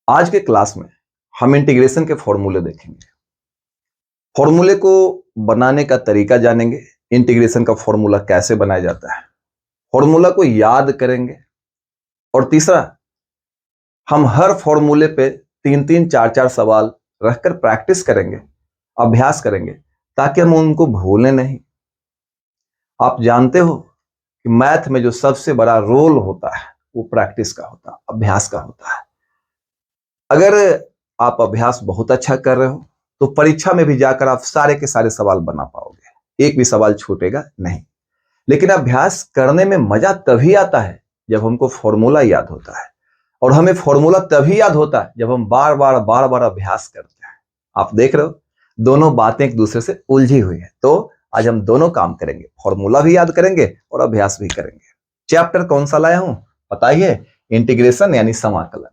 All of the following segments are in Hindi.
आज के क्लास में हम इंटीग्रेशन के फॉर्मूले देखेंगे। फॉर्मूले को बनाने का तरीका जानेंगे, इंटीग्रेशन का फॉर्मूला कैसे बनाया जाता है, फॉर्मूला को याद करेंगे। और तीसरा, हम हर फॉर्मूले पे 3-3, 4-4 सवाल रखकर प्रैक्टिस करेंगे, अभ्यास करेंगे, ताकि हम उनको भूलें नहीं। आप जानते हो कि मैथ में जो सबसे बड़ा रोल होता है वो प्रैक्टिस का होता है, अभ्यास का होता है। अगर आप अभ्यास बहुत अच्छा कर रहे हो तो परीक्षा में भी जाकर आप सारे के सारे सवाल बना पाओगे, एक भी सवाल छूटेगा नहीं। लेकिन अभ्यास करने में मजा तभी आता है जब हमको फॉर्मूला याद होता है, और हमें फॉर्मूला तभी याद होता है जब हम बार बार अभ्यास करते हैं। आप देख रहे हो, दोनों बातें एक दूसरे से उलझी हुई है। तो आज हम दोनों काम करेंगे, फॉर्मूला भी याद करेंगे और अभ्यास भी करेंगे। चैप्टर कौन सा लाया हूं बताइए? इंटीग्रेशन यानी समाकलन।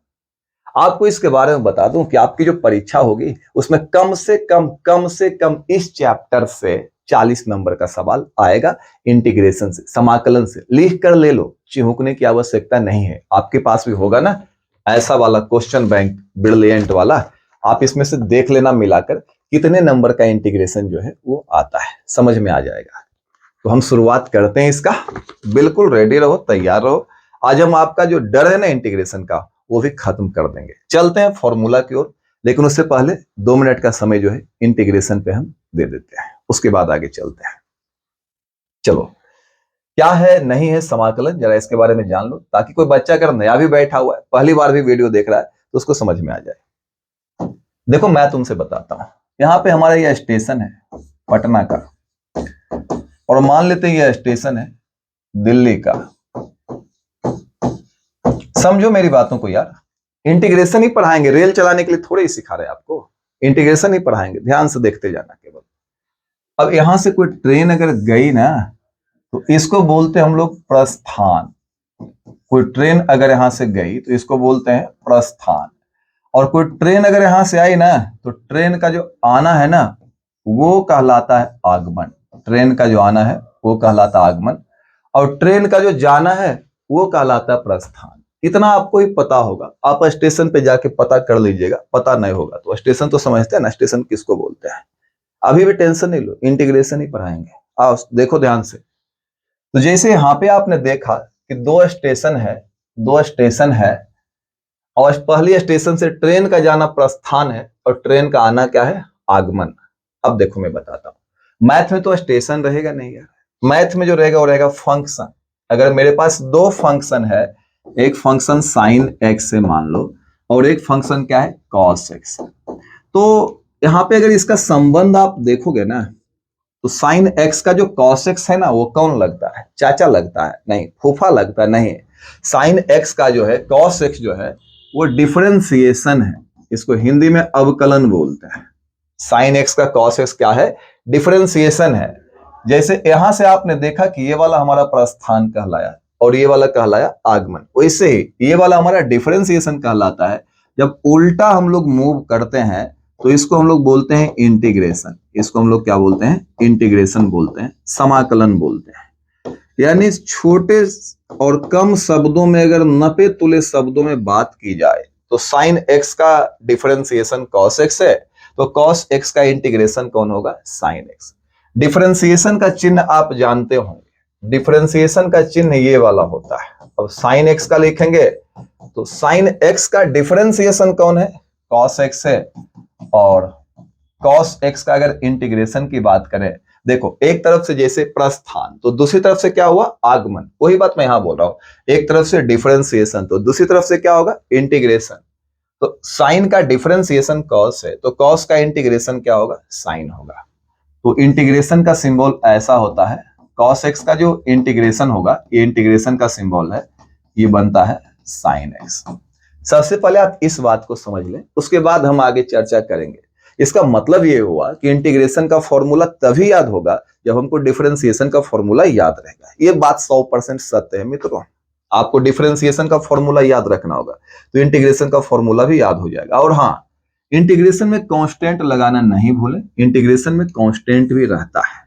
आपको इसके बारे में बता दूं कि आपकी जो परीक्षा होगी उसमें कम से कम इस चैप्टर से 40 नंबर का सवाल आएगा। इंटीग्रेशन से, समाकलन से लिख कर ले लो, चिहुकने की आवश्यकता नहीं है। आपके पास भी होगा ना ऐसा वाला क्वेश्चन बैंक, ब्रिलियंट वाला, आप इसमें से देख लेना मिलाकर कितने नंबर का इंटीग्रेशन जो है वो आता है, समझ में आ जाएगा। तो हम शुरुआत करते हैं इसका। बिल्कुल रेडी रहो, तैयार रहो। आज हम आपका जो डर है ना इंटीग्रेशन का, वो भी खत्म कर देंगे। चलते हैं फॉर्मूला की ओर, लेकिन उससे पहले 2 मिनट का समय जो है इंटीग्रेशन पे हम दे देते हैं, उसके बाद आगे चलते हैं। चलो, क्या है नहीं है समाकलन, जरा इसके बारे में जान लो, ताकि कोई बच्चा अगर नया भी बैठा हुआ है, पहली बार भी वीडियो देख रहा है, तो उसको समझ में आ जाए। देखो, मैं तुमसे बताता हूं। यहाँ पे हमारा यह स्टेशन है पटना का, और मान लेते हैं यह स्टेशन है दिल्ली का। समझो मेरी बातों को यार, इंटीग्रेशन ही पढ़ाएंगे, रेल चलाने के लिए थोड़े ही सिखा रहे हैं आपको, इंटीग्रेशन ही पढ़ाएंगे, ध्यान से देखते जाना केवल। अब यहां से कोई ट्रेन अगर गई ना, तो इसको बोलते हैं हम लोग प्रस्थान। कोई ट्रेन अगर यहां से गई तो इसको बोलते हैं प्रस्थान। और कोई ट्रेन अगर यहां से आई ना, तो ट्रेन का जो आना है ना, वो कहलाता है आगमन। ट्रेन का जो आना है वो कहलाता है आगमन, और ट्रेन का जो जाना है वो कहलाता है प्रस्थान। इतना आपको ही पता होगा, आप स्टेशन पे जाके पता कर लीजिएगा। पता नहीं होगा तो स्टेशन तो समझते हैं ना, स्टेशन किसको बोलते हैं। अभी भी टेंशन नहीं लो, इंटीग्रेशन ही पढ़ाएंगे। आओ देखो ध्यान से। तो जैसे यहाँ पे आपने देखा कि 2 स्टेशन है, 2 स्टेशन है, और पहली स्टेशन से ट्रेन का जाना प्रस्थान है और ट्रेन का आना क्या है? आगमन। अब देखो मैं बताता हूं, मैथ में तो स्टेशन रहेगा नहीं यार, मैथ में जो रहेगा वो रहेगा फंक्शन। अगर मेरे पास 2 फंक्शन है, एक फंक्शन साइन एक्स से मान लो, और एक फंक्शन क्या है? Cos x. तो यहां पे अगर इसका संबंध आप देखोगे ना, तो साइन एक्स का जो कॉस एक्स है ना, वो कौन लगता है? चाचा लगता है? नहीं। फूफा लगता है? नहीं। साइन एक्स का जो है कॉस एक्स जो है वो डिफरेंशिएशन है, इसको हिंदी में अवकलन बोलते हैं। साइन एक्स का कॉस एक्स क्या है? डिफरेंशिएशन है। जैसे यहां से आपने देखा कि ये वाला हमारा प्रस्थान कहलाया और ये वाला कहलाया आगमन, वैसे ही ये वाला हमारा डिफरेंशिएशन कहलाता है। जब उल्टा हम लोग मूव करते हैं तो इसको हम लोग बोलते हैं इंटीग्रेशन। इसको हम लोग क्या बोलते हैं? इंटीग्रेशन बोलते हैं, समाकलन बोलते हैं। यानी छोटे और कम शब्दों में, अगर नपे तुले शब्दों में बात की जाए, तो साइन एक्स का डिफरेंशिएशन कॉस एक्स है, तो कॉस एक्स का इंटीग्रेशन कौन होगा? Sine x. डिफरेंशिएशन का चिन्ह आप जानते होंगे, डिफरेंशिएशन का चिन्ह ये वाला होता है। अब साइन एक्स का लिखेंगे तो साइन एक्स का डिफरेंशिएशन कौन है? कॉस एक्स है। और कॉस एक्स का अगर इंटीग्रेशन की बात करें, देखो एक तरफ से जैसे प्रस्थान, तो दूसरी तरफ से क्या हुआ? आगमन। वही बात मैं यहां बोल रहा हूं, एक तरफ से डिफरेंशिएशन तो दूसरी तरफ से क्या होगा? इंटीग्रेशन। तो साइन का डिफरेंशिएशन कॉस है, तो कॉस का इंटीग्रेशन क्या होगा? साइन होगा। तो इंटीग्रेशन का सिंबल ऐसा होता है, कॉस एक्स का जो इंटीग्रेशन होगा, ये इंटीग्रेशन का सिंबल है, ये बनता है साइन एक्स। सबसे पहले आप इस बात को समझ लें, उसके बाद हम आगे चर्चा करेंगे। इसका मतलब ये हुआ कि इंटीग्रेशन का फॉर्मूला तभी याद होगा जब हमको डिफरेंशिएशन का फॉर्मूला याद रहेगा। ये बात 100% सत्य है मित्रों। आपको डिफरेंशिएशन का फॉर्मूला याद रखना होगा तो इंटीग्रेशन का फॉर्मूला भी याद हो जाएगा। और हाँ, इंटीग्रेशन में कांस्टेंट लगाना नहीं भूलें, इंटीग्रेशन में कांस्टेंट भी रहता है।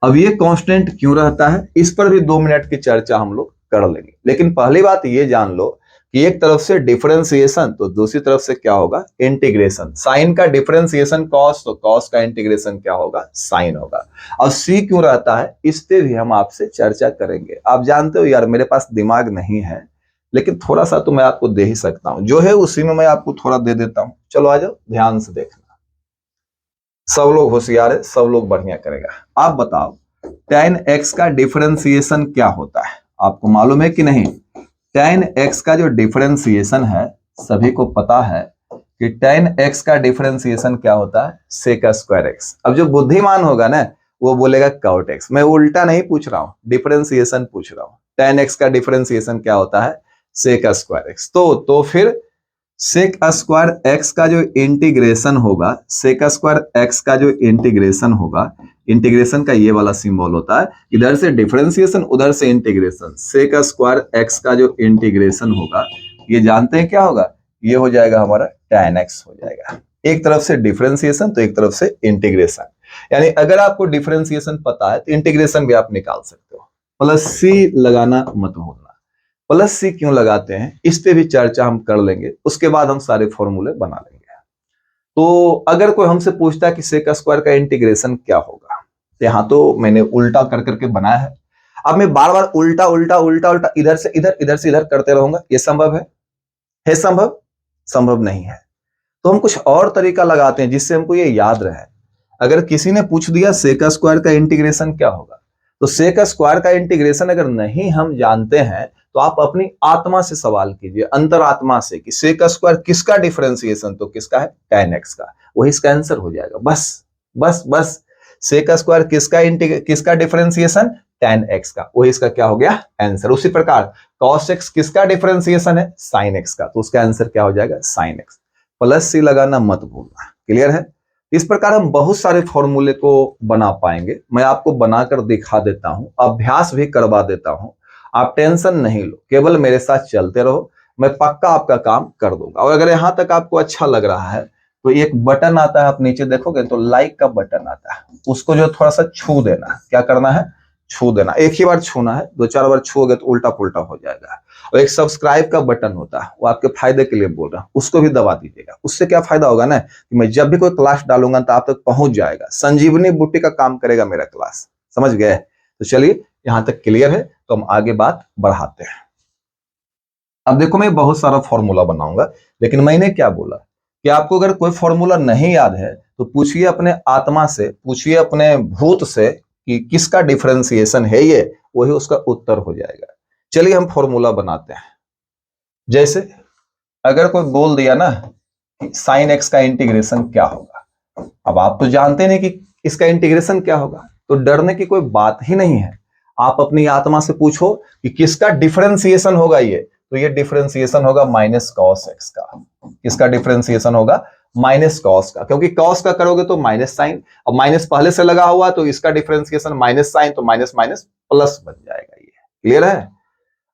अब ये कांस्टेंट क्यों रहता है, इस पर भी 2 मिनट की चर्चा हम लोग कर लेंगे। लेकिन पहली बात ये जान लो, कि एक तरफ से डिफरेंशिएशन तो दूसरी तरफ से क्या होगा, इंटीग्रेशन। साइन का डिफरेंशिएशन कॉस, तो कॉस का इंटीग्रेशन क्या होगा, साइन होगा। अब सी क्यों रहता है, इस पे भी हम आपसे चर्चा करेंगे। आप जानते हो यार मेरे पास दिमाग नहीं है, लेकिन थोड़ा सा तो मैं आपको दे ही सकता हूं, जो है उसी में मैं आपको थोड़ा दे देता हूं। चलो आ जाओ, ध्यान से देखना। सब लोग होशियार है, सब लोग बढ़िया करेगा। आप बताओ tan x का डिफरेंशिएशन क्या होता है, आपको मालूम है कि नहीं? tan x का जो डिफरेंशिएशन है, सभी को पता है कि tan x का डिफरेंशिएशन क्या होता है, sec स्क्वायर x। अब जो बुद्धिमान होगा ना वो बोलेगा cot x। मैं उल्टा नहीं पूछ रहा हूं, डिफरेंशिएशन पूछ रहा हूं। tan x का डिफरेंशिएशन क्या होता है, sec स्क्वायर x। तो फिर sec स्क्वायर x का जो इंटीग्रेशन होगा, sec स्क्वायर x का जो इंटीग्रेशन होगा, इंटीग्रेशन का ये वाला सिंबल होता है, इधर से डिफरेंशिएशन उधर से इंटीग्रेशन। sec स्क्वायर x का जो इंटीग्रेशन होगा, ये जानते हैं क्या होगा, ये हो जाएगा हमारा tan x हो जाएगा। एक तरफ से डिफरेंशिएशन तो एक तरफ से इंटीग्रेशन। यानी अगर आपको डिफरेंशिएशन पता है तो इंटीग्रेशन भी आप निकाल सकते हो। प्लस सी लगाना मत भूलना। प्लस सी क्यों लगाते हैं, इस पे भी चर्चा हम कर लेंगे, उसके बाद हम सारे फॉर्मूले बना लेंगे। तो अगर कोई हमसे पूछता है कि सेक स्क्वायर का इंटीग्रेशन क्या होगा, तो यहां तो मैंने उल्टा कर करके बनाया है। अब मैं बार बार उल्टा उल्टा उल्टा उल्टा इधर से इधर से इधर करते रहूंगा, ये संभव है संभव? संभव नहीं है। तो हम कुछ और तरीका लगाते हैं जिससे हमको ये याद रहे। अगर किसी ने पूछ दिया सेक स्क्वायर का इंटीग्रेशन क्या होगा, तो सेक स्क्वायर का इंटीग्रेशन अगर नहीं हम जानते हैं तो आप अपनी आत्मा से सवाल कीजिए, अंतरात्मा से, कि सेक स्क्वायर किसका डिफरेंशिएशन, तो किसका है, tan x का। वही इसका आंसर हो जाएगा। बस बस बस सेक स्क्वायर किसका डिफरेंशिएशन, tan x का, वही इसका क्या हो गया, आंसर। उसी प्रकार cos x किसका डिफरेंशिएशन है, sin x का, तो उसका आंसर क्या हो जाएगा, sin x। प्लस सी लगाना मत भूलना। क्लियर है? इस प्रकार हम बहुत सारे फॉर्मूले को बना पाएंगे। मैं आपको बनाकर दिखा देता हूं, अभ्यास भी करवा देता हूं। आप टेंशन नहीं लो, केवल मेरे साथ चलते रहो, मैं पक्का आपका काम कर दूंगा। और अगर यहां तक आपको अच्छा लग रहा है तो एक बटन आता है, आप नीचे देखोगे तो लाइक का बटन आता है, उसको जो थोड़ा सा छू देना। क्या करना है, छू देना। एक ही बार छूना है, 2-4 बार छूओगे तो उल्टा पुल्टा हो जाएगा। और एक सब्सक्राइब का बटन होता है, वो आपके फायदे के लिए बोल रहा हूं, उसको भी दबा दीजिएगा। उससे क्या फायदा होगा ना, कि मैं जब भी कोई क्लास डालूंगा तो आप तक पहुंच जाएगा। संजीवनी बूटी का काम करेगा मेरा क्लास, समझ गए? तो चलिए यहां तक क्लियर है, तो हम आगे बात बढ़ाते हैं। अब देखो मैं बहुत सारा फॉर्मूला बनाऊंगा, लेकिन मैंने क्या बोला कि आपको अगर कोई फॉर्मूला नहीं याद है तो पूछिए अपने आत्मा से, पूछिए अपने भूत से कि किसका डिफरेंशिएशन है ये, वही उसका उत्तर हो जाएगा। चलिए हम फॉर्मूला बनाते हैं। जैसे अगर कोई बोल दिया ना कि साइन एक्स का इंटीग्रेशन क्या होगा, अब आप तो जानते नहीं कि इसका इंटीग्रेशन क्या होगा, तो डरने की कोई बात ही नहीं है। आप अपनी आत्मा से पूछो कि किसका डिफरेंशिएशन होगा ये, तो ये डिफरेंशिएशन होगा माइनस कॉस एक्स का। किसका डिफरेंशिएशन होगा, माइनस कॉस का, क्योंकि कॉस का करोगे तो माइनस साइन, अब माइनस पहले से लगा हुआ तो इसका डिफरेंशिएशन माइनस साइन, तो माइनस माइनस प्लस बन जाएगा। ये क्लियर है?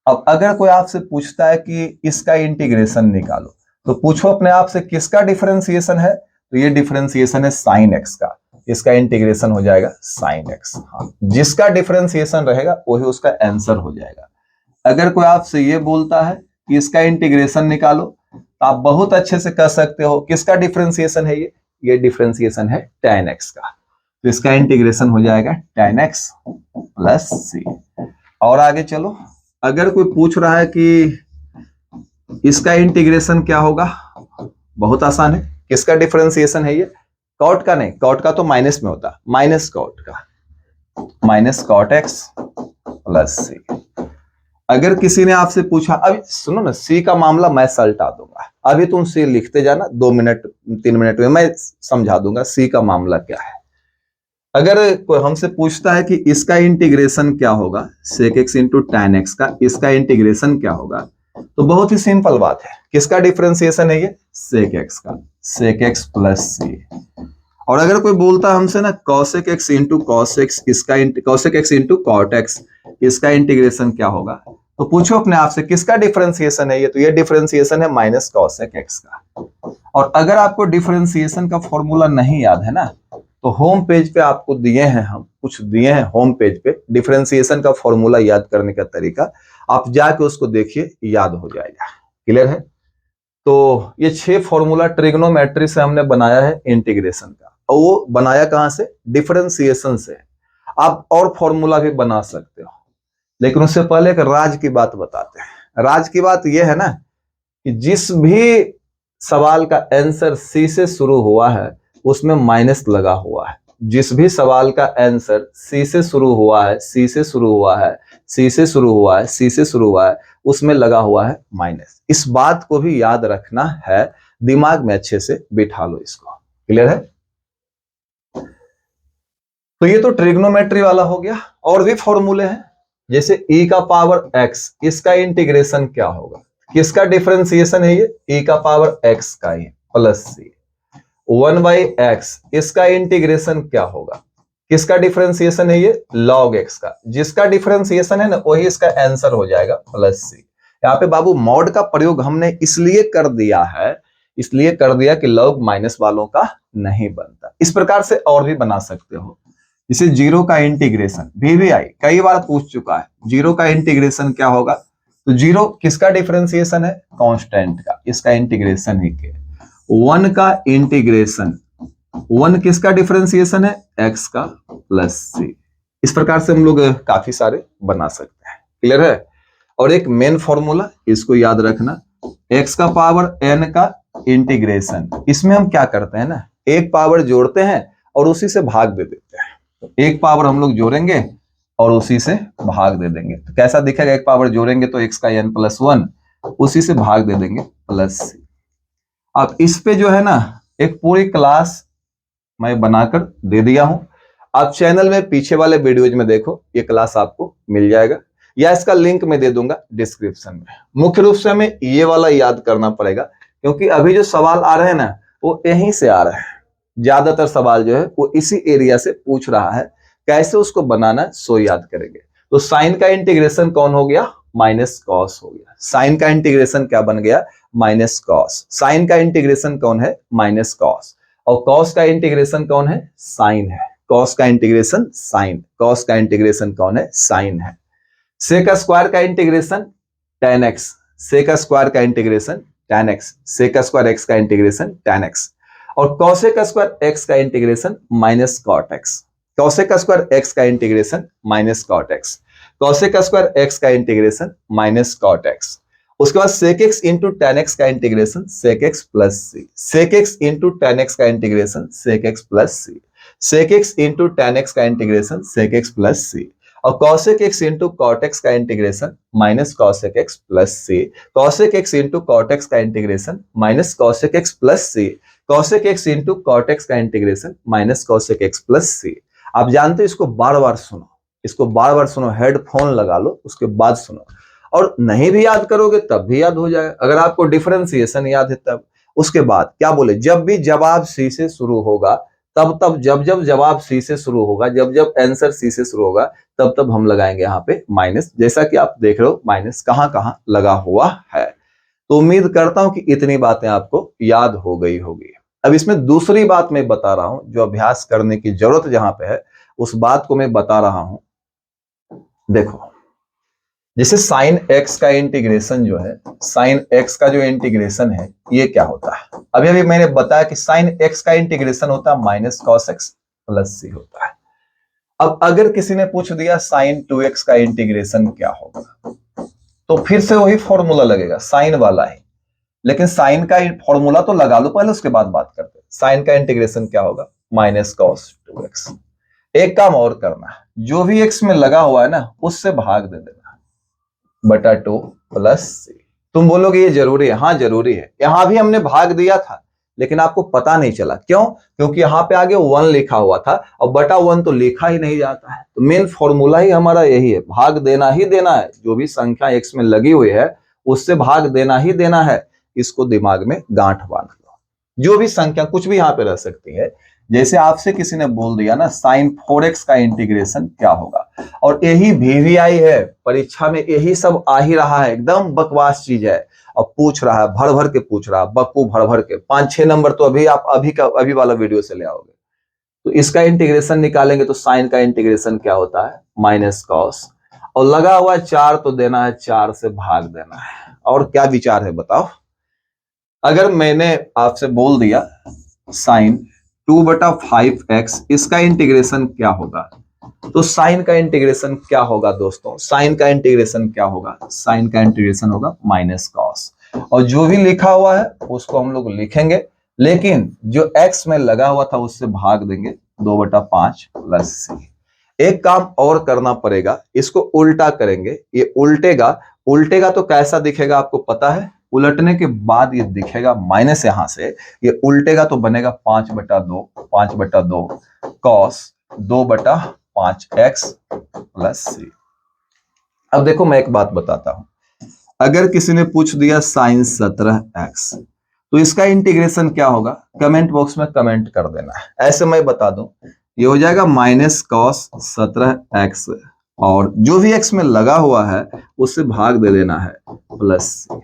अब अगर कोई आपसे पूछता है कि इसका इंटीग्रेशन निकालो, तो पूछो अपने आप से किसका डिफरेंशिएशन है, तो ये डिफरेंशिएशन है साइन एक्स का, इसका इंटीग्रेशन हो जाएगा साइन एक्स। हाँ, जिसका डिफरेंशिएशन रहेगा वही उसका आंसर हो जाएगा। अगर कोई आपसे ये बोलता है कि इसका इंटीग्रेशन निकालो, तो आप बहुत अच्छे से कह सकते हो किसका डिफरेंशिएशन है ये डिफरेंशिएशन है tan x का, तो इसका इंटीग्रेशन हो जाएगा tan x प्लस सी। और आगे चलो, अगर कोई पूछ रहा है कि इसका इंटीग्रेशन क्या होगा, बहुत आसान है। किसका डिफरेंशिएशन है ये, कॉट का नहीं, कॉट का तो माइनस में होता, माइनस कॉट का, माइनस कॉट एक्स प्लस सी। अगर किसी ने आपसे पूछा, अभी सुनो ना, सी का मामला मैं सलटा दूंगा, अभी तुम सी लिखते जाना, 2 मिनट 3 मिनट में मैं समझा दूंगा सी का मामला क्या है। अगर कोई हमसे पूछता है कि इसका इंटीग्रेशन क्या होगा, sec x into tan x का, इसका इंटीग्रेशन क्या होगा, तो बहुत ही सिंपल बात है। किसका डिफरेंशिएशन है ये, सेक एक्स का, सेक एक्स प्लस सी। और अगर कोई बोलता है हमसे ना cosec x into cos x, इसका cosec x into cot x, इसका इंटीग्रेशन क्या होगा, तो पूछो अपने आप से किसका डिफरेंशिएशन है ये, तो ये डिफरेंशिएशन है माइनस कॉसेक एक्स का। और अगर आपको डिफरेंशिएशन का फॉर्मूला नहीं याद है ना, तो होम पेज पे आपको दिए हैं, हम कुछ दिए हैं होम पेज पे डिफरेंशिएशन का फॉर्मूला याद करने का तरीका, आप जाके उसको देखिए, याद हो जाएगा। क्लियर है? तो ये 6 फॉर्मूला ट्रिग्नोमेट्री से हमने बनाया है इंटीग्रेशन का, और वो बनाया कहां से? डिफरेंशिएशन से। आप और फॉर्मूला भी बना सकते हो, लेकिन उससे पहले एक राज की बात बताते हैं। राज की बात यह है ना कि जिस भी सवाल का आंसर सी से शुरू हुआ है उसमें माइनस लगा हुआ है। जिस भी सवाल का आंसर सी से शुरू हुआ है, सी से शुरू हुआ है, सी से शुरू हुआ है, सी से शुरू हुआ है, उसमें लगा हुआ है माइनस। इस बात को भी याद रखना है, दिमाग में अच्छे से बिठा लो इसको। क्लियर है? तो ये तो ट्रिग्नोमेट्री वाला हो गया। और भी फॉर्मूले हैं, जैसे e का पावर x, इसका इंटीग्रेशन क्या होगा? किसका डिफरेंशिएशन है ये? e का पावर x का ही, प्लस सी 1/x, इसका इंटीग्रेशन क्या होगा? किसका डिफरेंशिएशन है ये? log x का। जिसका डिफरेंशिएशन है ना वही इसका आंसर हो जाएगा, प्लस सी। यहाँ पे बाबू मॉड का प्रयोग हमने इसलिए कर दिया है, इसलिए कर दिया कि log माइनस वालों का नहीं बनता। इस प्रकार से और भी बना सकते हो, जैसे जीरो का इंटीग्रेशन, VVI कई बार पूछ चुका है, जीरो का इंटीग्रेशन क्या होगा? तो जीरो किसका डिफरेंशिएशन है? कांस्टेंट का, इसका इंटीग्रेशन ही के। 1 का इंटीग्रेशन, 1 किसका डिफरेंशिएशन है? x का, प्लस सी। इस प्रकार से हम लोग काफी सारे बना सकते हैं। क्लियर है? और एक मेन फॉर्मूला, इसको याद रखना, x का पावर n का इंटीग्रेशन। इसमें हम क्या करते हैं ना, एक पावर जोड़ते हैं और उसी से भाग दे देते हैं। तो एक पावर हम लोग जोड़ेंगे और उसी से भाग दे देंगे। तो कैसा दिखेगा? एक पावर जोड़ेंगे तो x का n प्लस 1, उसी से भाग दे देंगे, प्लस सी। अब इस पे जो है ना एक पूरी क्लास मैं बनाकर दे दिया हूं। आप चैनल में पीछे वाले वीडियोज में देखो, ये क्लास आपको मिल जाएगा, या इसका लिंक मैं दे दूंगा डिस्क्रिप्शन में। मुख्य रूप से हमें ये वाला याद करना पड़ेगा, क्योंकि अभी जो सवाल आ रहे हैं ना वो यहीं से आ रहे हैं। ज्यादातर सवाल जो है वो इसी एरिया से पूछ रहा है। कैसे उसको बनाना सो याद करेंगे। तो साइन का इंटीग्रेशन कौन हो गया? माइनस कॉस हो गया। साइन का इंटीग्रेशन क्या बन गया? Minus cos. साइन का इंटीग्रेशन कौन है? Minus cos. और कॉस का इंटीग्रेशन कौन है? साइन है। कॉस का इंटीग्रेशन साइन। कॉस का इंटीग्रेशन कौन है? साइन है। सेक स्क्वायर का integration tan x। Sec square का integration tan x। Sec square x का इंटीग्रेशन tan x। और कॉसेक स्क्वायर x का integration minus cot x। Cosec square x का integration minus cot x। Cosec square x का इंटीग्रेशन माइनस कॉट x। उसके बाद sec x into tan x का integration sec x plus C. Sec x into tan x का integration sec x plus C. Sec x into tan x का integration sec x plus C. और cosec x into cot x का integration minus cosec x plus C. cosec x into cot x का integration minus cosec x plus C. cosec x into cot x का integration minus cosec x plus C. आप जानते हो, इसको बार बार सुनो, इसको बार बार सुनो, हेडफोन लगा लो, उसके बाद सुनो। और नहीं भी याद करोगे तब भी याद हो जाएगा। अगर आपको डिफरेंशिएशन याद है तब। उसके बाद क्या बोले? जब भी जवाब सी से शुरू होगा तब जब जवाब सी से शुरू होगा, जब आंसर सी से शुरू होगा तब हम लगाएंगे यहाँ पे माइनस। जैसा कि आप देख रहे हो माइनस कहां कहां लगा हुआ है। तो उम्मीद करता हूं कि इतनी बातें आपको याद हो गई होगी। अब इसमें दूसरी बात मैं बता रहा हूं, जो अभ्यास करने की जरूरत जहां पे है उस बात को मैं बता रहा हूं। देखो, जैसे साइन एक्स का इंटीग्रेशन जो है, साइन एक्स का जो इंटीग्रेशन है ये क्या होता है? अभी अभी मैंने बताया कि साइन एक्स का इंटीग्रेशन होता है माइनस कॉस एक्स प्लस सी होता है। अब अगर किसी ने पूछ दिया साइन 2x का इंटीग्रेशन क्या होगा, तो फिर से वही फॉर्मूला लगेगा, साइन वाला ही। लेकिन साइन का फॉर्मूला तो लगा लो पहले, उसके बाद बात करते हैं। साइन का इंटीग्रेशन क्या होगा? Minus cos 2x। एक काम और करना है, जो भी x में लगा हुआ है ना उससे भाग दे देना बटा 2 प्लस सी। तुम बोलोगे ये जरूरी है? हाँ जरूरी है। यहां भी हमने भाग दिया था लेकिन आपको पता नहीं चला। क्यों? क्योंकि यहाँ पे आगे 1 लिखा हुआ था और बटा 1 तो लिखा ही नहीं जाता है। तो मेन फॉर्मूला ही हमारा यही है, भाग देना ही देना है। जो भी संख्या x में लगी हुई है उससे भाग देना ही देना है। इसको दिमाग में गांठ बांध लो। जो भी संख्या कुछ भी यहाँ पे रह सकती है। जैसे आपसे किसी ने बोल दिया ना साइन 4x का इंटीग्रेशन क्या होगा, और यही VVI है, परीक्षा में यही सब आ ही रहा है, एकदम बकवास चीज है। और पूछ रहा है, भर भर के पूछ रहा है, बक्कू भर भर के 5-6 नंबर तो अभी आप अभी वाला वीडियो से ले आओगे। तो इसका इंटीग्रेशन निकालेंगे तो साइन का इंटीग्रेशन क्या होता है? Minus cos. और लगा हुआ 4 तो देना है, 4 से भाग देना है। और क्या विचार है बताओ। अगर मैंने आपसे बोल दिया साइन 2/5x इसका इंटीग्रेशन क्या होगा, तो साइन का इंटीग्रेशन क्या होगा दोस्तों, साइन का इंटीग्रेशन क्या होगा, साइन का इंटीग्रेशन होगा माइनस कॉस। और जो भी लिखा हुआ है उसको हम लोग लिखेंगे, लेकिन जो x में लगा हुआ था उससे भाग देंगे 2/5 प्लस सी। एक काम और करना पड़ेगा, इसको उल्टा करेंगे, ये उल्टेगा, उल्टेगा तो कैसा दिखेगा आपको पता है, उलटने के बाद ये दिखेगा माइनस, यहां से ये उल्टेगा तो बनेगा 5/2 कॉस 2/5x प्लस सी। अब देखो मैं एक बात बताता हूं, अगर किसी ने पूछ दिया साइन 17x तो इसका इंटीग्रेशन क्या होगा, कमेंट बॉक्स में कमेंट कर देना है। ऐसे मैं बता दूं, ये हो जाएगा माइनस कॉस 17x और जो भी x में लगा हुआ है उससे भाग दे देना है प्लस सी।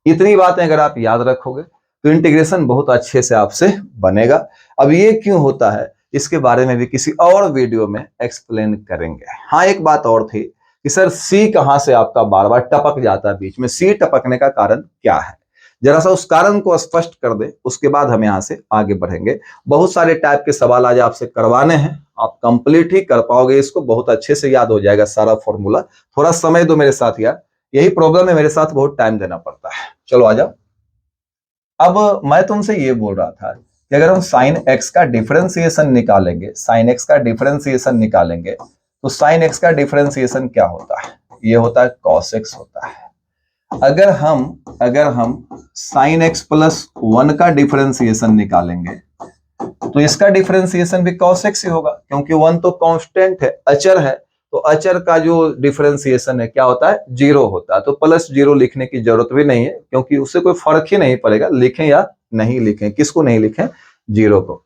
इतनी बातें अगर आप याद रखोगे तो इंटीग्रेशन बहुत अच्छे से आपसे बनेगा। अब ये क्यों होता है इसके बारे में भी किसी और वीडियो में एक्सप्लेन करेंगे। हाँ एक बात और थी कि सर सी कहां से आपका बार बार टपक जाता है बीच में, सी टपकने का कारण क्या है, जरा सा उस कारण को स्पष्ट कर दे, उसके बाद हम यहां से आगे बढ़ेंगे। बहुत सारे टाइप के सवाल आज आपसे करवाने हैं, आप कंप्लीट ही कर पाओगे, इसको बहुत अच्छे से याद हो जाएगा सारा फॉर्मूला। थोड़ा समय दो मेरे साथ यार, यही प्रॉब्लम है, मेरे साथ बहुत टाइम देना पड़ता है। चलो आ जाओ। अब मैं तुमसे ये बोल रहा था कि अगर हम साइन एक्स का डिफरेंशिएशन निकालेंगे, साइन एक्स का डिफरेंशिएशन निकालेंगे तो साइन एक्स का डिफरेंशिएशन क्या होता है, ये होता है कॉस एक्स होता है। अगर हम साइन एक्स प्लस 1 का डिफरेंशिएशन निकालेंगे तो इसका डिफरेंशिएशन भी cos x ही होगा, क्योंकि 1 तो कांस्टेंट है, अचर है, तो अचर का जो डिफरेंशिएशन है क्या होता है, 0 होता है। तो प्लस 0 लिखने की जरूरत भी नहीं है, क्योंकि उससे कोई फर्क ही नहीं पड़ेगा लिखें या नहीं लिखें। किसको नहीं लिखें, 0 को।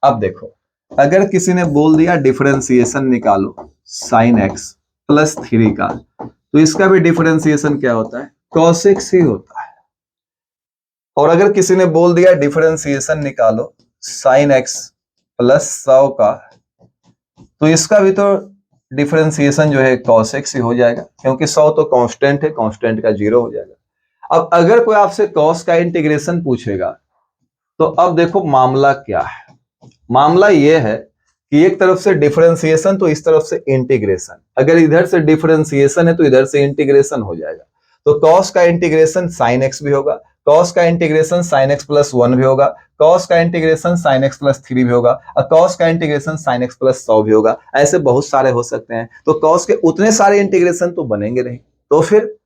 अब देखो अगर किसी ने बोल दिया डिफरेंशिएशन निकालो साइन एक्स प्लस 3 का, तो इसका भी डिफरेंशिएशन क्या होता है, cos x ही होता है। और अगर किसी ने बोल दिया डिफरेंशिएशन निकालो साइन एक्स प्लस 100 का, तो इसका भी तो डिफरेंशिएशन जो है cos x ही हो जाएगा, क्योंकि 100 तो कांस्टेंट है, कांस्टेंट का 0 हो जाएगा। अब अगर कोई आपसे cos का इंटीग्रेशन पूछेगा तो अब देखो मामला क्या है, मामला यह है कि एक तरफ से डिफरेंशिएशन तो इस तरफ से इंटीग्रेशन, अगर इधर से डिफरेंशिएशन है तो इधर से इंटीग्रेशन हो जाएगा। तो cos का इंटीग्रेशन sin x भी होगा, cos का इंटीग्रेशन sin x प्लस 1 भी होगा, cos का इंटीग्रेशन sin x प्लस 3 भी होगा, और cos का इंटीग्रेशन sin x प्लस 100 भी होगा। ऐसे बहुत सारे हो सकते हैं। तो cos के उतने सारे इंटीग्रेशन तो बनेंगे नहीं, तो फिर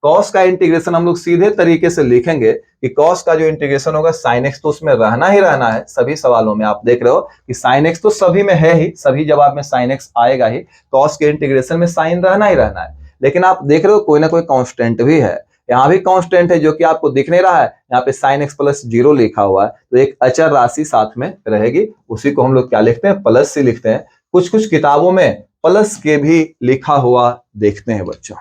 cos का इंटीग्रेशन हम लोग सीधे तरीके से लिखेंगे कि cos का जो इंटीग्रेशन होगा sin x तो उसमें रहना ही रहना है। सभी सवालों में आप देख रहे हो कि sin x तो सभी में है ही, सभी जवाब में sin x आएगा ही, cos के इंटीग्रेशन में sin रहना ही रहना है। लेकिन आप देख रहे हो कोई ना कोई कांस्टेंट भी है, यहाँ भी कांस्टेंट है जो कि आपको दिख नहीं रहा है, यहाँ पे sin x प्लस 0 लिखा हुआ है, तो एक अचर राशि साथ में रहेगी, उसी को हम लोग क्या लिखते हैं, प्लस सी लिखते हैं। कुछ कुछ किताबों में प्लस के भी लिखा हुआ देखते हैं बच्चों।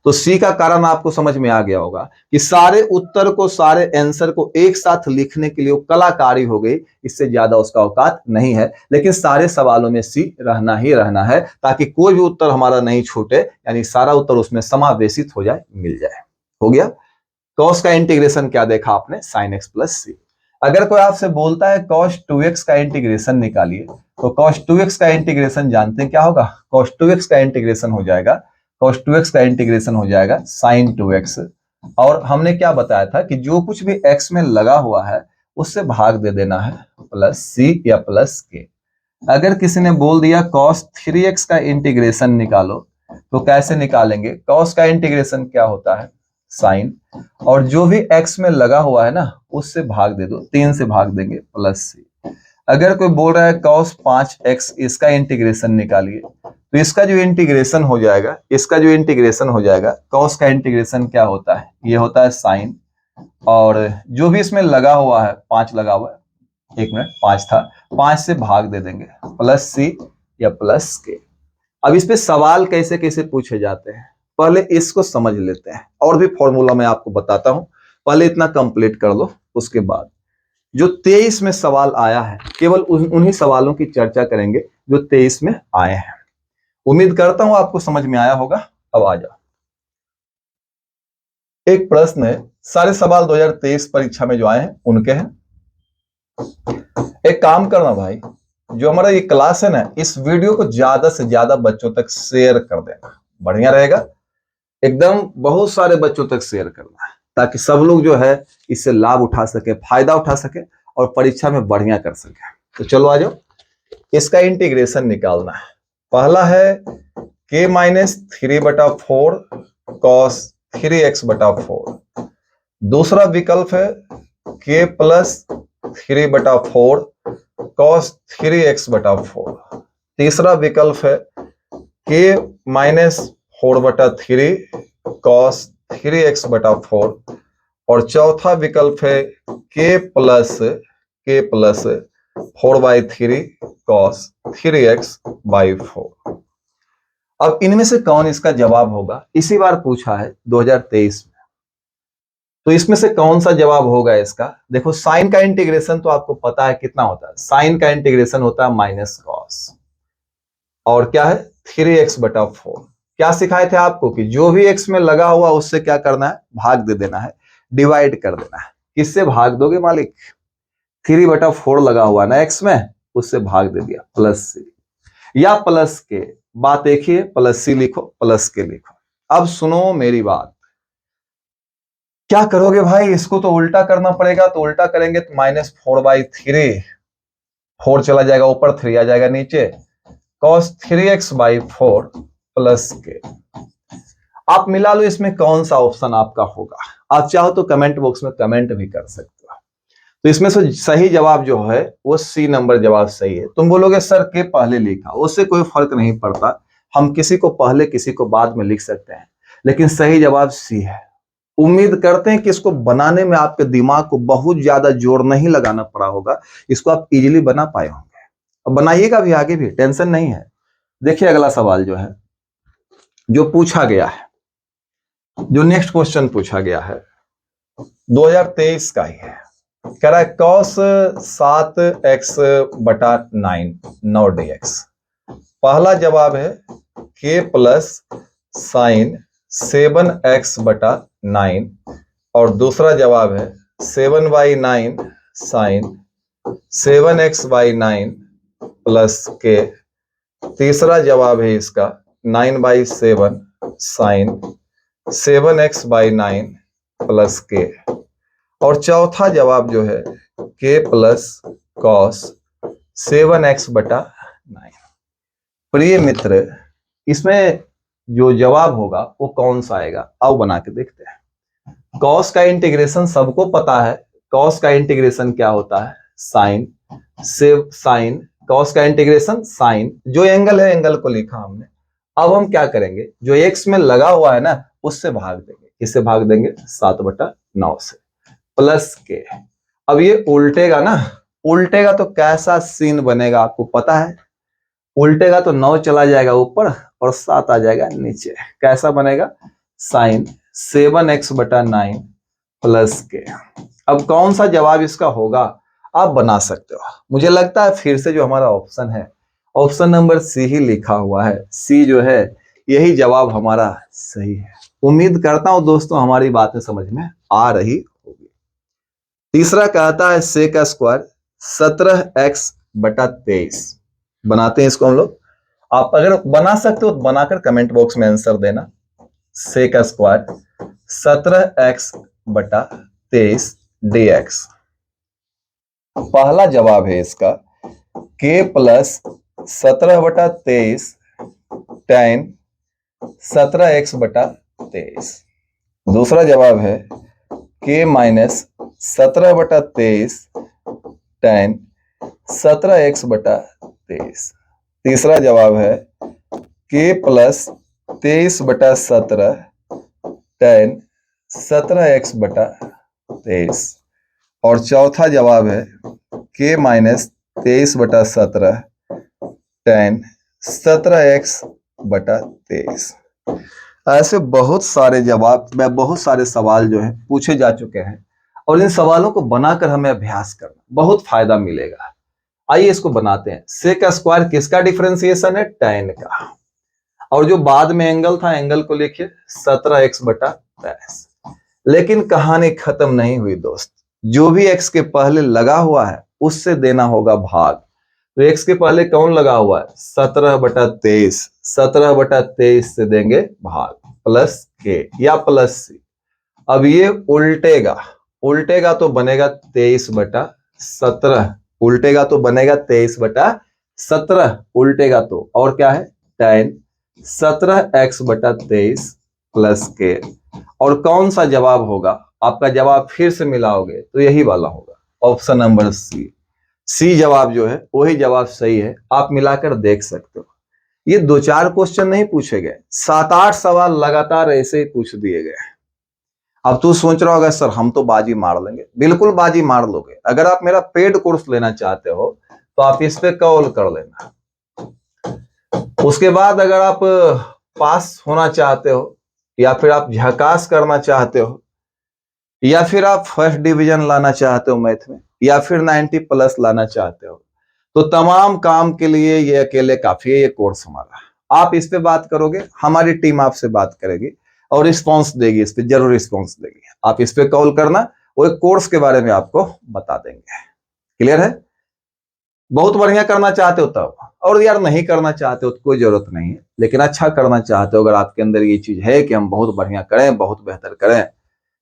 तो सी का कारण आपको समझ में आ गया होगा कि सारे उत्तर को, सारे आंसर को एक साथ लिखने के लिए वो कलाकारी हो गई, इससे ज्यादा उसका औकात नहीं है। लेकिन सारे सवालों में सी रहना ही रहना है, ताकि कोई भी उत्तर हमारा नहीं छूटे, यानी सारा उत्तर उसमें समावेशित हो जाए, मिल जाए। हो गया। cos का इंटीग्रेशन क्या देखा आपने, sin x प्लस सी। अगर कोई आपसे बोलता है cos 2x का इंटीग्रेशन निकालिए, तो cos 2x का इंटीग्रेशन जानते हैं क्या होगा, cos 2x का इंटीग्रेशन हो जाएगा, cos 2x का इंटीग्रेशन हो जाएगा sin 2x। और हमने क्या बताया था कि जो कुछ भी x में लगा हुआ है उससे भाग दे देना है प्लस c या प्लस k। अगर किसी ने बोल दिया cos 3x का इंटीग्रेशन निकालो, तो कैसे निकालेंगे, cos का इंटीग्रेशन क्या होता है, साइन, और जो भी x में लगा हुआ है ना उससे भाग दे दो, 3 से भाग देंगे प्लस सी। अगर कोई बोल रहा है cos 5x इसका इंटीग्रेशन निकालिए, तो इसका जो इंटीग्रेशन हो जाएगा, इसका जो इंटीग्रेशन हो जाएगा, cos का इंटीग्रेशन क्या होता है, ये होता है साइन, और जो भी इसमें लगा हुआ है, 5 लगा हुआ है, 1 मिनट 5 था, 5 से भाग दे देंगे प्लस सी या प्लस के। अब इस पे सवाल कैसे कैसे पूछे जाते हैं, पहले इसको समझ लेते हैं, और भी फॉर्मूला मैं आपको बताता हूं, पहले इतना कंप्लीट कर लो। उसके बाद जो 23 में सवाल आया है, केवल उन्हीं सवालों की चर्चा करेंगे जो 23 में आए हैं। उम्मीद करता हूं आपको समझ में आया होगा। अब आ जाओ, एक प्रश्न है, सारे सवाल 2023 परीक्षा में जो आए हैं उनके हैं। एक काम करना भाई, जो हमारा ये क्लास है ना, इस वीडियो को ज्यादा से ज्यादा बच्चों तक शेयर कर देना, बढ़िया रहेगा। एकदम बहुत सारे बच्चों तक शेयर करना है, ताकि सब लोग जो है इससे लाभ उठा सके, फायदा उठा सके और परीक्षा में बढ़िया कर सके। तो चलो आ जाओ, इसका इंटीग्रेशन निकालना है। पहला है k माइनस 3/4 cos 3x/4। दूसरा विकल्प है k प्लस 3/4 cos 3x/4। तीसरा विकल्प है k माइनस 4/3 cos 3x/4। और चौथा विकल्प है k प्लस 4/3 cos 3x/4। अब इनमें से कौन इसका जवाब होगा, इसी बार पूछा है 2023 में, तो इसमें से कौन सा जवाब होगा इसका। देखो साइन का इंटीग्रेशन तो आपको पता है कितना होता है, साइन का इंटीग्रेशन होता है माइनस कॉस, और क्या है 3x/4। क्या सिखाए थे आपको कि जो भी x में लगा हुआ उससे क्या करना है, भाग दे देना है, डिवाइड कर देना है। किससे भाग दोगे मालिक, 3/4 लगा हुआ ना x में, उससे भाग दे दिया, प्लस c या प्लस के, बात एक ही है, प्लस सी लिखो प्लस के लिखो। अब सुनो मेरी बात, क्या करोगे भाई, इसको तो उल्टा करना पड़ेगा, तो उल्टा करेंगे तो -4/3, 4 चला जाएगा ऊपर, 3 आ जाएगा नीचे, cos 3x/4 प्लस के। आप मिला लो इसमें कौन सा ऑप्शन आपका होगा। आप चाहो तो कमेंट बॉक्स में कमेंट भी कर सकते हो। तो इसमें से सही जवाब जो है वो सी नंबर जवाब सही है। तुम बोलोगे सर के पहले लिखा, उससे कोई फर्क नहीं पड़ता, हम किसी को पहले किसी को बाद में लिख सकते हैं, लेकिन सही जवाब सी है। उम्मीद करते हैं कि इसको बनाने में आपके दिमाग को बहुत ज्यादा जोर नहीं लगाना पड़ा होगा, इसको आप इजीली बना पाए होंगे। अब बनाइएगा भी, आगे भी टेंशन नहीं है। देखिए अगला सवाल जो है, जो पूछा गया है, जो नेक्स्ट क्वेश्चन पूछा गया है 2023 का ही है। कह रहा है cos 7x/9 9dx। पहला जवाब है k प्लस साइन 7x/9, और दूसरा जवाब है 7/9 साइन 7x/9 प्लस के। तीसरा जवाब है इसका 9/7 साइन 7x/9 प्लस के। और चौथा जवाब जो है k प्लस कॉस 7x/9। प्रिय मित्र, इसमें जो जवाब होगा वो कौन सा आएगा, आओ बना के देखते हैं। कॉस का इंटीग्रेशन सबको पता है, कॉस का इंटीग्रेशन क्या होता है, साइन साइन, कॉस का इंटीग्रेशन साइन, जो एंगल है एंगल को लिखा हमने। अब हम क्या करेंगे, जो x में लगा हुआ है ना उससे भाग देंगे, इससे भाग देंगे 7/9 से, प्लस के। अब ये उल्टेगा ना, उल्टेगा तो कैसा सीन बनेगा आपको पता है, उल्टेगा तो 9 चला जाएगा ऊपर और 7 आ जाएगा नीचे। कैसा बनेगा, साइन 7x/9 प्लस के। अब कौन सा जवाब इसका होगा आप बना सकते हो। मुझे लगता है फिर से जो हमारा ऑप्शन है, ऑप्शन नंबर सी ही लिखा हुआ है, सी जो है यही जवाब हमारा सही है। उम्मीद करता हूं दोस्तों हमारी बातें समझ में आ रही होगी। तीसरा कहता है सेक स्क्वायर 17x/23। बनाते हैं इसको हम लोग। आप अगर बना सकते हो तो बनाकर कमेंट बॉक्स में आंसर देना। Sec square 17x/23 dx। पहला जवाब है इसका k प्लस 17/23 tan 17x/23। दूसरा जवाब है k माइनस 17/23 tan 17x/23। तीसरा जवाब है k प्लस 23/17 tan 17x/23। और चौथा जवाब है k माइनस 23/17 tan 17x/23। ऐसे बहुत सारे जवाब में बहुत सारे सवाल जो है पूछे जा चुके हैं, और इन सवालों को बनाकर हमें अभ्यास करना, बहुत फायदा मिलेगा। आइए इसको बनाते हैं। सेक स्क्वायर किसका डिफरेंशिएशन है, tan का। और जो बाद में एंगल था, एंगल को लिखिए 17x/23। लेकिन कहानी खत्म नहीं हुई दोस्त। जो भी x के पहले लगा हुआ है उससे देना होगा भाग। तो x के पहले कौन लगा हुआ है? 17/23। 17/23 से देंगे भाग, प्लस k या प्लस c। अब ये उल्टेगा, उल्टेगा तो बनेगा 23/17। उल्टेगा तो बनेगा 23/17, उल्टेगा तो, और क्या है? tan 17x/23 plus k। और कौन सा जवाब होगा? आपका जवाब फिर से मिलाओगे तो यही वाला होगा, ऑप्शन नंबर सी। सी जवाब जो है वही जवाब सही है। आप मिलाकर देख सकते हो। ये 2-4 क्वेश्चन नहीं पूछे गए, 7-8 सवाल लगातार ऐसे ही पूछ दिए गए। अब तू सोच रहा होगा सर हम तो बाजी मार लेंगे। बिल्कुल बाजी मार लोगे। अगर आप मेरा पेड कोर्स लेना चाहते हो तो आप इस पे कॉल कर लेना। उसके बाद अगर आप पास होना चाहते हो, या फिर आप झकास करना चाहते हो, या फिर आप फर्स्ट डिवीजन लाना चाहते हो मैथ में, या फिर 90+ लाना चाहते हो, तो तमाम काम के लिए ये अकेले काफी है, ये कोर्स हमारा। आप इस पे बात करोगे, हमारी टीम आपसे बात करेगी और रिस्पॉन्स देगी, इस पे जरूर रिस्पॉन्स देगी। आप इस पे कॉल करना, वो एक कोर्स के बारे में आपको बता देंगे। क्लियर है? बहुत बढ़िया करना चाहते हो तब, और यार नहीं करना चाहते हो तो कोई जरूरत नहीं है, लेकिन अच्छा करना चाहते हो, अगर आपके अंदर ये चीज है कि हम बहुत बढ़िया करें, बहुत बेहतर करें,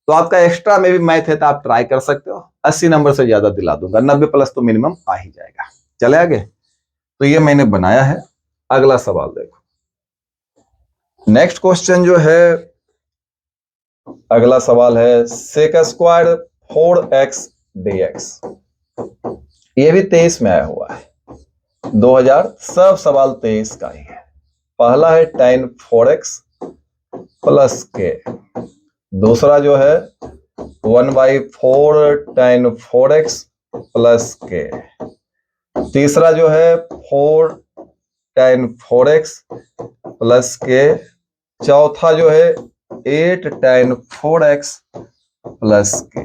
तो आपका एक्स्ट्रा में भी मैथ है तो आप ट्राई कर सकते हो। 80 नंबर से ज्यादा दिला दूंगा, 90+ तो मिनिमम आ ही जाएगा। चले आगे। तो ये मैंने बनाया है। अगला सवाल देखो। नेक्स्ट क्वेश्चन जो है, अगला सवाल है सेक स्क्वायर 4x dx। ये भी 23 में आया हुआ है, 2000। सब सवाल 23 का ही है। पहला है tan 4x प्लस k। दूसरा जो है 1/4 tan 4x प्लस k। तीसरा जो है 4 tan 4x प्लस k। चौथा जो है 8 tan 4x प्लस k।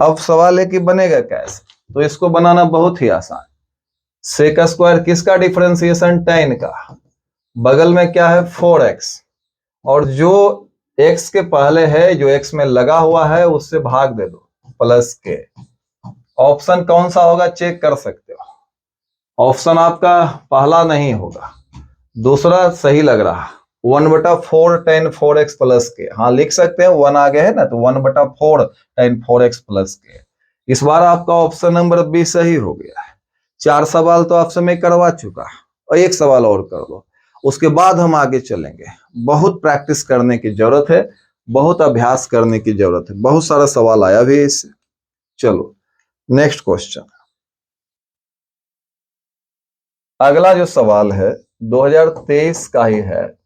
अब सवाल है कि बनेगा कैसे? तो इसको बनाना बहुत ही आसान। सेक स्क्वायर किसका डिफरेंशिएशन? tan का। बगल में क्या है? 4x, और जो x के पहले है, जो x में लगा हुआ है, उससे भाग दे दो, प्लस k। ऑप्शन कौन सा होगा चेक कर सकते हो। ऑप्शन आपका पहला नहीं होगा, दूसरा सही लग रहा। 1/4 tan 4x प्लस के, हाँ लिख सकते हैं, 1 आगे है ना, तो 1/4 tan 4x प्लस के। इस बार आपका ऑप्शन नंबर बी सही हो गया है। 4 सवाल तो आपसे मैं करवा चुका, और 1 सवाल और कर दो, उसके बाद हम आगे चलेंगे। बहुत प्रैक्टिस करने की जरूरत है, बहुत अभ्यास करने की जरूरत है। बहुत सारा सवाल आया भी इससे। चलो नेक्स्ट क्वेश्चन। अगला जो सवाल है 2023 का ही है।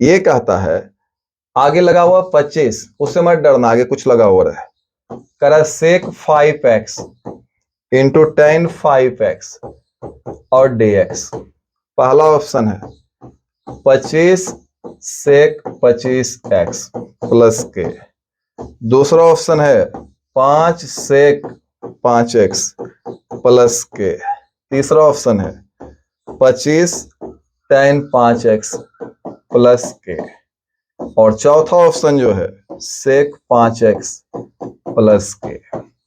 ये कहता है आगे लगा हुआ 25, उससे मत डरना, आगे कुछ लगा हुआ है। कह रहा है सेक 5x इंटू tan 5x और dx। पहला ऑप्शन है 25 सेक 25x प्लस के। दूसरा ऑप्शन है 5 सेक 5x प्लस के। तीसरा ऑप्शन है 25 tan 5x प्लस के। और चौथा ऑप्शन जो है सेक 5x प्लस के।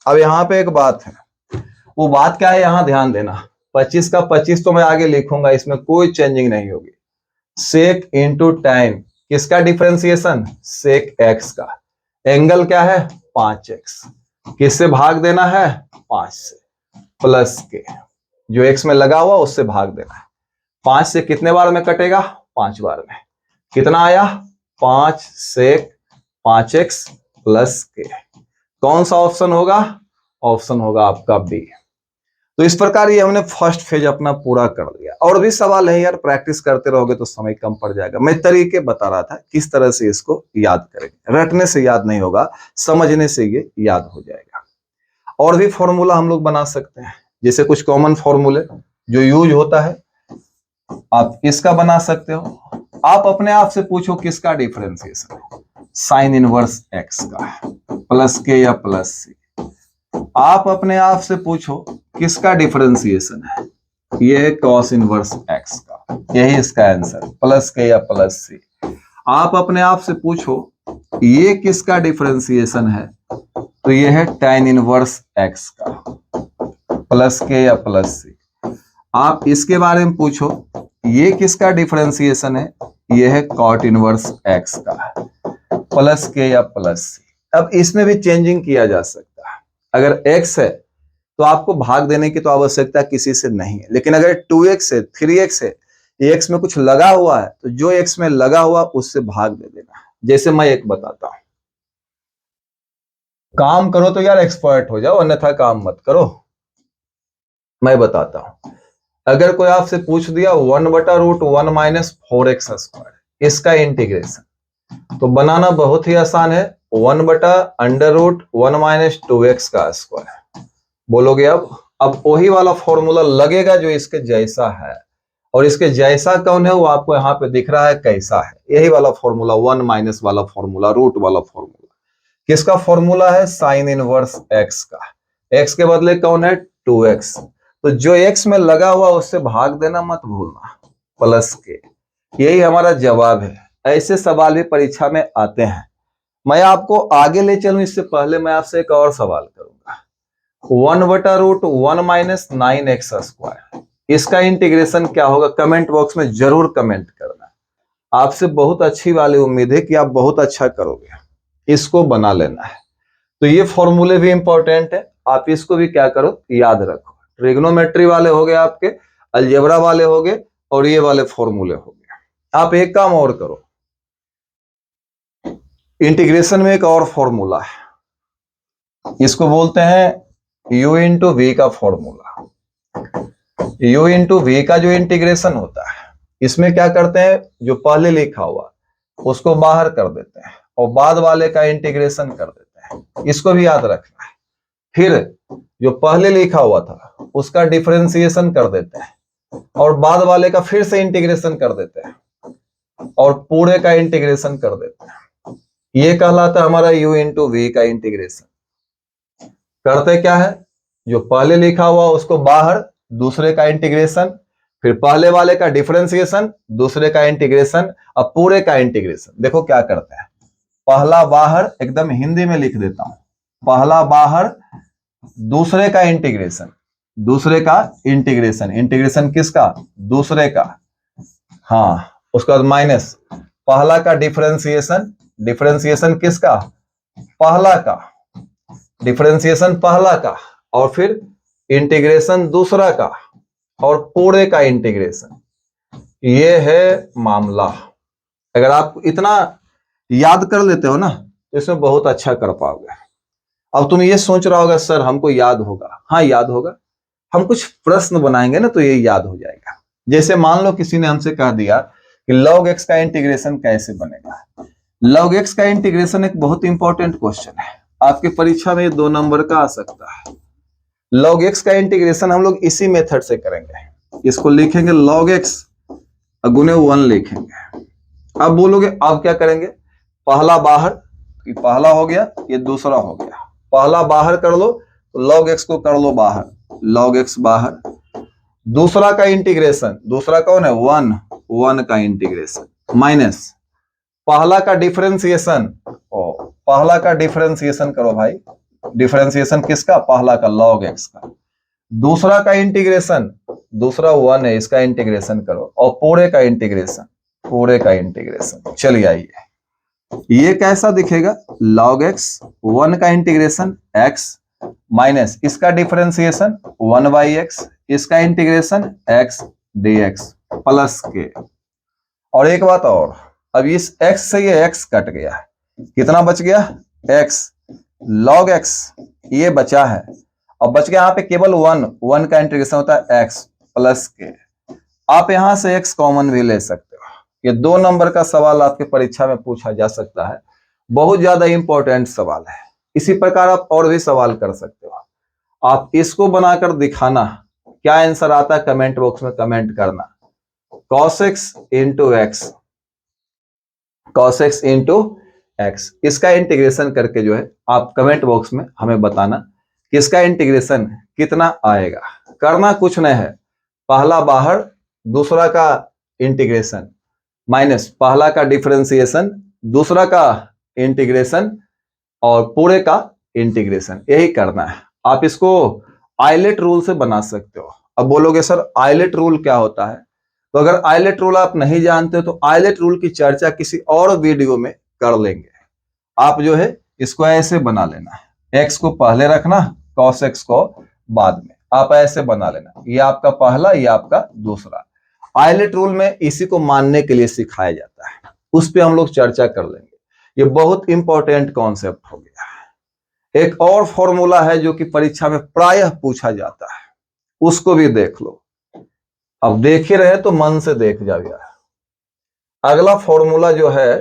अब यहाँ पे एक बात है, वो बात क्या है यहां ध्यान देना। 25 का 25 तो मैं आगे लिखूंगा, इसमें कोई चेंजिंग नहीं होगी। सेक इंटू tan किसका डिफरेंशिएशन? सेक x का। एंगल क्या है? 5x। किससे भाग देना है? 5 से, प्लस के। जो x में लगा हुआ उससे भाग देना है। 5 से कितने बार में कटेगा? 5 बार में। कितना आया? 5 सेक 5x प्लस के। कौन सा ऑप्शन होगा? ऑप्शन होगा आपका बी। तो इस प्रकार ये हमने फर्स्ट फेज अपना पूरा कर लिया। और भी सवाल है यार, प्रैक्टिस करते रहोगे तो समय कम पड़ जाएगा। मैं तरीके बता रहा था किस तरह से इसको याद करेंगे। रटने से याद नहीं होगा, समझने से ये याद हो जाएगा। और भी फॉर्मूला हम लोग बना सकते हैं, जैसे कुछ कॉमन फॉर्मूले जो यूज होता है, आप इसका बना सकते हो। आप अपने आप से पूछो किसका डिफरेंशिएशन है? साइन इनवर्स एक्स का, प्लस के या प्लस सी। आप अपने आप से पूछो किसका डिफरेंशिएशन है? ये है कॉस इनवर्स एक्स का, यही इसका आंसर, प्लस के या प्लस सी। आप अपने आप से पूछो ये किसका डिफरेंशिएशन है? तो ये है tan इनवर्स x का, प्लस के या प्लस सी। आप इसके बारे में पूछो, ये किसका डिफरेंशिएशन है? ये है cot इनवर्स x का, प्लस के या प्लस सी। अब इसमें भी चेंजिंग किया जा सकता है। अगर x है तो आपको भाग देने की तो आवश्यकता किसी से नहीं है, लेकिन अगर 2x है, 3x है, x में कुछ लगा हुआ है, तो जो x में लगा हुआ उससे भाग दे देना। जैसे मैं एक बताता हूं, काम करो तो यार एक्सपर्ट हो जाओ, अन्यथा काम मत करो। मैं बताता हूं, अगर कोई आपसे पूछ दिया 1/√1 माइनस 4x स्क्वायर, इसका इंटीग्रेशन, तो बनाना बहुत ही आसान है, 1/√1 माइनस 2x का स्क्वायर। बोलोगे अब वही वाला फॉर्मूला लगेगा जो इसके जैसा है, और इसके जैसा कौन है वो आपको यहाँ पे दिख रहा है कैसा है, यही वाला फॉर्मूला, 1 माइनस वाला फॉर्मूला, रूट वाला फॉर्मूला। किसका फॉर्मूला है? साइन इनवर्स x का। x के बदले कौन है? 2x। तो जो x में लगा हुआ उससे भाग देना मत भूलना, प्लस के। यही हमारा जवाब है। ऐसे सवाल भी परीक्षा में आते हैं। मैं आपको आगे ले चलूं इससे पहले मैं आपसे एक और सवाल करूंगा, 1/√1 माइनस 9x स्क्वायर, इसका इंटीग्रेशन क्या होगा? कमेंट बॉक्स में जरूर कमेंट करना। आपसे बहुत अच्छी वाली उम्मीद है कि आप बहुत अच्छा करोगे, इसको बना लेना है। तो ये फॉर्मूले भी इंपॉर्टेंट है, आप इसको भी क्या करो, याद रखो। ट्रिग्नोमेट्री वाले हो गए आपके, अलजेब्रा वाले हो गए, और ये वाले फॉर्मूले हो गए। आप एक काम और करो, इंटीग्रेशन में एक और फॉर्मूला है, इसको बोलते हैं u इंटू वी का फॉर्मूला। u इंटू वी का जो इंटीग्रेशन होता है, इसमें क्या करते हैं, जो पहले लिखा हुआ उसको बाहर कर देते हैं और बाद वाले का इंटीग्रेशन कर देते हैं। इसको भी याद रखना है। फिर जो पहले लिखा हुआ था उसका डिफरेंशिएशन कर देते हैं और बाद वाले का फिर से इंटीग्रेशन कर देते हैं और पूरे का इंटीग्रेशन कर देते हैं। ये कहलाता है हमारा u इंटू वी का इंटीग्रेशन। करते क्या है, जो पहले लिखा हुआ उसको बाहर, दूसरे का इंटीग्रेशन, फिर पहले वाले का डिफरेंशिएशन, दूसरे का इंटीग्रेशन, अब पूरे का इंटीग्रेशन। देखो क्या करते हैं, पहला बाहर, एकदम हिंदी में लिख देता हूं, पहला बाहर, दूसरे का इंटीग्रेशन, दूसरे का इंटीग्रेशन, इंटीग्रेशन किसका? दूसरे का, हाँ, उसके बाद माइनस, पहला का डिफरेंशिएशन, डिफरेंशिएशन किसका? पहला का, डिफरेंशिएशन पहला का, और फिर इंटीग्रेशन दूसरा का, और पूरे का इंटीग्रेशन। ये है मामला। अगर आप इतना याद कर लेते हो ना तो इसमें बहुत अच्छा कर पाओगे। अब तुम ये सोच रहा होगा सर हमको याद होगा, हाँ याद होगा, हम कुछ प्रश्न बनाएंगे ना तो ये याद हो जाएगा। जैसे मान लो किसी ने हमसे कह दिया कि log x का इंटीग्रेशन कैसे बनेगा। log x का इंटीग्रेशन एक बहुत इंपॉर्टेंट क्वेश्चन है, आपके परीक्षा में 2 नंबर का आ सकता है। log x का इंटीग्रेशन हम लोग इसी मेथड से करेंगे, इसको लिखेंगे log x गुने 1 लिखेंगे। अब बोलोगे अब क्या करेंगे, पहला बाहर, पहला हो गया, ये दूसरा हो गया, पहला बाहर कर लो तो log x को कर लो बाहर, log x बाहर, दूसरा का इंटीग्रेशन, दूसरा कौन है? 1 का इंटीग्रेशन, माइनस पहला का डिफरेंशिएशन, पहला का डिफरेंशिएशन करो भाई, डिफरेंशिएशन किसका? पहला का, log x का, दूसरा का इंटीग्रेशन, दूसरा 1 है, इसका इंटीग्रेशन करो, और पूरे का इंटीग्रेशन, पूरे का इंटीग्रेशन। चलिए आइए, ये कैसा दिखेगा, log x, 1 का इंटीग्रेशन x, माइनस इसका डिफरेंशिएशन 1/x, इसका इंटीग्रेशन x dx, प्लस के। और एक बात और, अब इस x से ये x कट गया, कितना बच गया? x, log x ये बचा है, अब बच गया यहाँ पे केवल 1 का इंटीग्रेशन होता है x प्लस के। आप यहां से x कॉमन भी ले सकते हो। ये 2 नंबर का सवाल आपके परीक्षा में पूछा जा सकता है, बहुत ज्यादा इंपॉर्टेंट सवाल है। इसी प्रकार आप और भी सवाल कर सकते हो। आप इसको बनाकर दिखाना, क्या आंसर आता है कमेंट बॉक्स में कमेंट करना। cos x into x, cos x into x, इसका इंटीग्रेशन करके जो है आप कमेंट बॉक्स में हमें बताना कि इसका इंटीग्रेशन कितना आएगा। करना कुछ नहीं है, पहला बाहर, दूसरा का इंटीग्रेशन, माइनस पहला का डिफरेंशिएशन, दूसरा का इंटीग्रेशन और पूरे का इंटीग्रेशन, यही करना है। आप इसको आइलेट रूल से बना सकते हो। अब बोलोगे सर आइलेट रूल क्या होता है, तो अगर आइलेट रूल आप नहीं जानते हो तो आइलेट रूल की चर्चा किसी और वीडियो में कर लेंगे। आप जो है इसको ऐसे बना लेना है, x को पहले रखना, cos x को बाद में, आप ऐसे बना लेना, ये आपका पहला, ये आपका दूसरा। आइलेट रूल में इसी को मानने के लिए सिखाया जाता है, उस पर हम लोग चर्चा कर लेंगे। ये बहुत इंपॉर्टेंट कॉन्सेप्ट हो गया। एक और फॉर्मूला है जो कि परीक्षा में प्रायः पूछा जाता है, उसको भी देख लो। अब देख ही रहे तो मन से देख जाओ यार। अगला फॉर्मूला जो है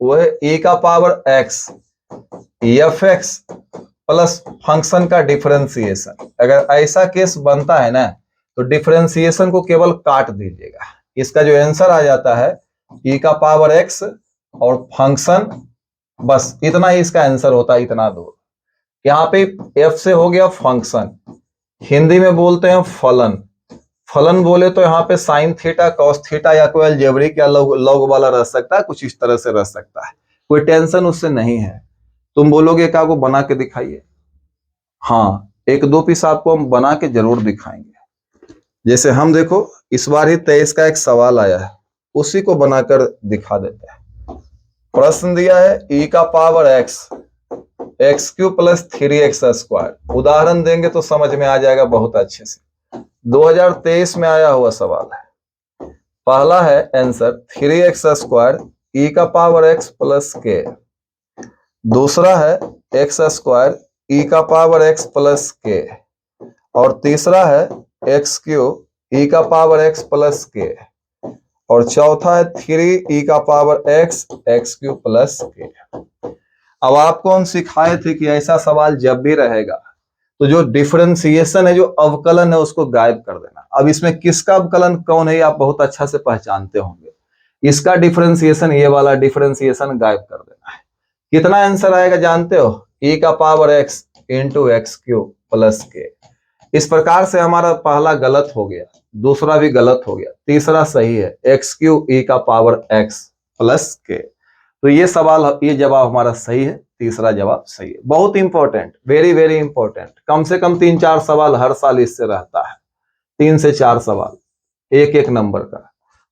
वो है e का power x F x plus function का डिफरेंशिएशन। अगर ऐसा केस बनता है ना तो डिफरेंशिएशन को केवल काट दीजिएगा, इसका जो आंसर आ जाता है e का पावर x और फंक्शन, बस इतना ही इसका आंसर होता है, इतना दूर। यहाँ पे f से हो गया फंक्शन, हिंदी में बोलते हैं फलन। फलन बोले तो यहाँ पे साइन थीटा, कॉस थीटा या कोई अलजेब्रिक या लॉग वाला रह सकता है, कुछ इस तरह से रह सकता है, कोई टेंशन उससे नहीं है। तुम बोलोगे क्या को बना के दिखाइए, हाँ एक दो पीस आपको हम बना के जरूर दिखाएंगे। जैसे हम देखो इस बार ही 23 का एक सवाल आया है, उसी को बनाकर दिखा देते हैं। प्रश्न दिया है e का power x x³ plus 3x square. उदाहरण देंगे तो समझ में आ जाएगा बहुत अच्छे से। 2023 में आया हुआ सवाल है। पहला है आंसर 3x स्क्वायर e का पावर x प्लस k। दूसरा है x स्क्वायर e का पावर x प्लस k। और तीसरा है x³ e का पावर x प्लस k। और चौथा है 3 e का power x x³ plus k। अब आपको हम सिखाए थे कि ऐसा सवाल जब भी रहेगा तो जो डिफरेंशिएशन है, जो अवकलन है, उसको गायब कर देना। अब इसमें किसका अवकलन कौन है आप बहुत अच्छा से पहचानते होंगे। इसका डिफरेंशिएशन, ये वाला डिफरेंशिएशन गायब कर देना है। कितना आंसर आएगा जानते हो, e का power x into x³ plus k। इस प्रकार से हमारा पहला गलत हो गया, दूसरा भी गलत हो गया, तीसरा सही है, x³ e का पावर x प्लस k। तो ये सवाल, ये जवाब हमारा सही है, तीसरा जवाब सही है। बहुत इंपॉर्टेंट, वेरी वेरी इंपॉर्टेंट। कम से कम 3-4 सवाल हर साल इससे रहता है, 3 से 4 सवाल एक एक नंबर का।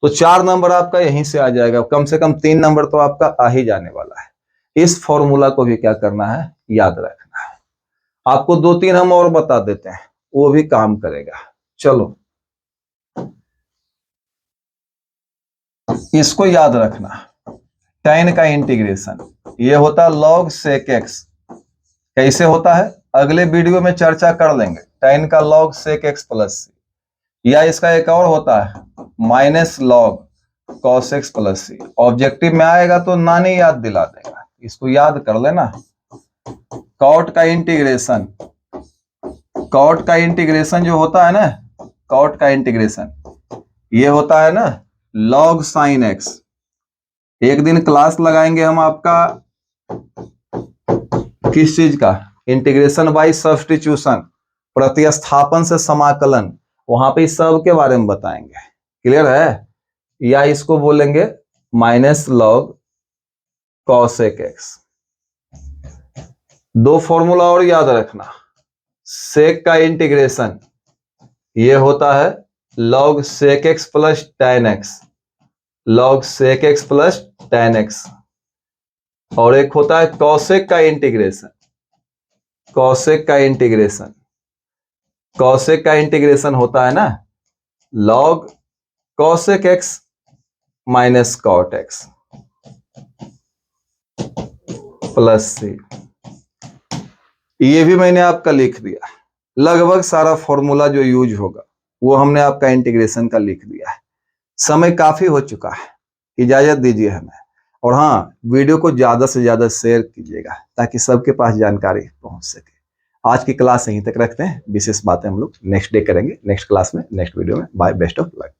तो 4 नंबर आपका यहीं से आ जाएगा, कम से कम 3 नंबर तो आपका आ ही जाने वाला है। इस फॉर्मूला को भी क्या करना है, याद रखना है। आपको 2-3 हम और बता देते हैं, वो भी काम करेगा। चलो इसको याद रखना, tan का इंटीग्रेशन ये होता है log sec x। कैसे होता है अगले वीडियो में चर्चा कर लेंगे। tan का log sec x plus c, या इसका एक और होता है minus log cos x plus c। Objective में आएगा तो नानी याद दिला देगा, इसको याद कर लेना। cot का इंटीग्रेशन, cot का इंटीग्रेशन जो होता है ना, cot का इंटीग्रेशन ये होता है ना log sin x। एक दिन क्लास लगाएंगे हम आपका किस चीज का, इंटीग्रेशन बाय सब्स्टिट्यूशन, प्रतिस्थापन से समाकलन, वहां पे सब के बारे में बताएंगे। क्लियर है, या इसको बोलेंगे minus log cosec x। 2 formula और याद रखना, सेक का इंटीग्रेशन ये होता है log sec x plus tan x, log sec x plus tan x। और एक होता है cosec का इंटीग्रेशन, cosec का इंटीग्रेशन, cosec का इंटीग्रेशन होता है ना log cosec x minus cot x plus c। ये भी मैंने आपका लिख दिया, लगभग सारा फॉर्मूला जो यूज होगा वो हमने आपका इंटीग्रेशन का लिख दिया है। समय काफी हो चुका है, इजाजत दीजिए हमें। और हाँ, वीडियो को ज्यादा से ज्यादा शेयर कीजिएगा ताकि सबके पास जानकारी पहुंच सके। आज की क्लास यहीं तक रखते हैं, विशेष बातें हम लोग नेक्स्ट डे करेंगे, नेक्स्ट क्लास में, नेक्स्ट वीडियो में। Bye, best of luck.